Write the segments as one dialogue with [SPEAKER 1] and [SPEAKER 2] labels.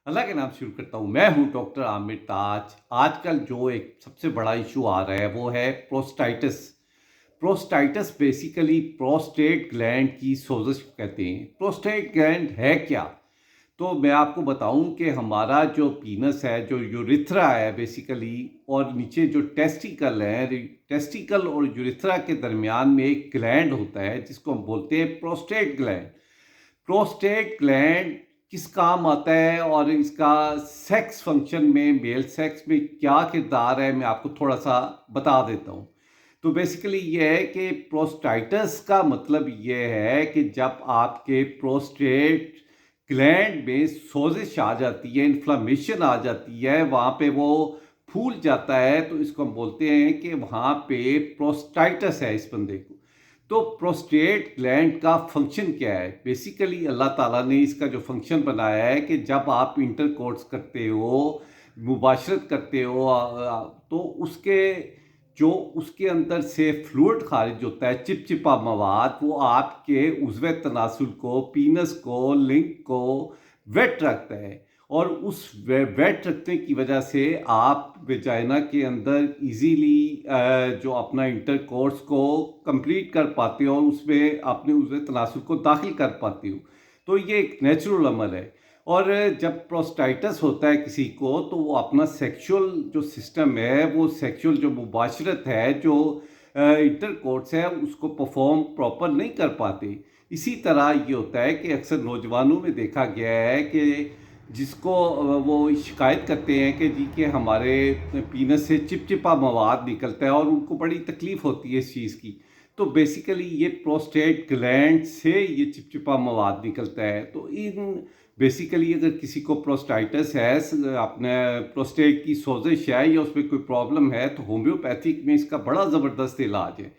[SPEAKER 1] अल्लाह के नाम से शुरू करता हूँ। मैं हूँ डॉक्टर आमिर ताज। आजकल जो एक सबसे बड़ा इशू आ रहा है वो है प्रोस्टाइटिस। प्रोस्टाइटिस बेसिकली प्रोस्टेट ग्लैंड की सोजिश को कहते हैं। प्रोस्टेट ग्लैंड है क्या? तो मैं आपको बताऊं कि हमारा जो पीनस है, जो यूरिथ्रा है बेसिकली, और नीचे जो टेस्टिकल है, टेस्टिकल और यूरिथ्रा के दरमियान में एक ग्लैंड होता है जिसको हम बोलते हैं प्रोस्टेट ग्लैंड। प्रोस्टेट ग्लैंड किस काम आता है और इसका सेक्स फंक्शन में, मेल सेक्स में क्या किरदार है, मैं आपको थोड़ा सा बता देता हूँ। तो बेसिकली ये है कि प्रोस्टाइटिस का मतलब ये है कि जब आपके प्रोस्टेट ग्लैंड में सोजिश आ जाती है, इन्फ्लामेशन आ जाती है, वहाँ पे वो फूल जाता है, तो इसको हम बोलते हैं कि वहाँ पे प्रोस्टाइटिस है इस बंदे को। तो प्रोस्टेट ग्लैंड का फंक्शन क्या है? बेसिकली अल्लाह ताला ने इसका जो फंक्शन बनाया है कि जब आप इंटरकोर्स करते हो, मुबाशरत करते हो, तो उसके अंदर से फ्लूइड खारिज होता है, चिपचिपा मवाद, वो आपके उज़्व तनासुल को, पीनस को, लिंक को वेट रखता है। और उस वेट रखने की वजह से आप वेजाइना के अंदर इजीली जो अपना इंटरकोर्स को कंप्लीट कर पाते हो और उसमें अपने उज़्व तनासुल को दाखिल कर पाते हो। तो ये एक नेचुरल अमल है। और जब प्रोस्टाइटिस होता है किसी को, तो वो अपना सेक्सुअल जो सिस्टम है, वो सेक्सुअल जो मुबाशरत है, जो इंटरकोर्स है, उसको परफॉर्म प्रॉपर नहीं कर पाते। इसी तरह ये होता है कि अक्सर नौजवानों में देखा गया है कि जिसको वो शिकायत करते हैं कि जी कि हमारे पीनस से चिपचिपा मवाद निकलता है और उनको बड़ी तकलीफ़ होती है इस चीज़ की। तो बेसिकली ये प्रोस्टेट ग्लैंड से ये चिपचिपा मवाद निकलता है। तो इन बेसिकली अगर किसी को प्रोस्टाइटिस है, अपने प्रोस्टेट की सोजिश है या उसमें कोई प्रॉब्लम है, तो होम्योपैथिक में इसका बड़ा ज़बरदस्त इलाज है।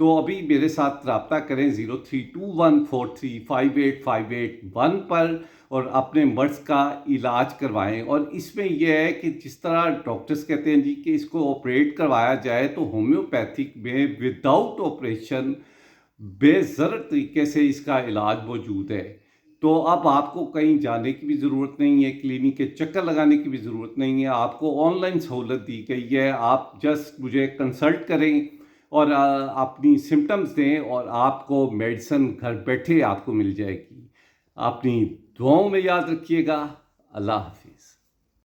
[SPEAKER 1] तो अभी मेरे साथ रब्ता करें 0321435851 पर और अपने मर्ज़ का इलाज करवाएं। और इसमें यह है कि जिस तरह डॉक्टर्स कहते हैं जी कि इसको ऑपरेट करवाया जाए, तो होम्योपैथिक में विदाउट ऑपरेशन बेज़र तरीके से इसका इलाज मौजूद है। तो अब आपको कहीं जाने की भी ज़रूरत नहीं है, क्लिनिक के चक्कर लगाने की भी ज़रूरत नहीं है, आपको ऑनलाइन सहूलत दी गई है। आप जस्ट मुझे कंसल्ट करें और अपनी सिम्टम्स दें और आपको मेडिसिन घर बैठे आपको मिल जाएगी। अपनी दुआओं में याद रखिएगा। अल्लाह हाफ़िज़।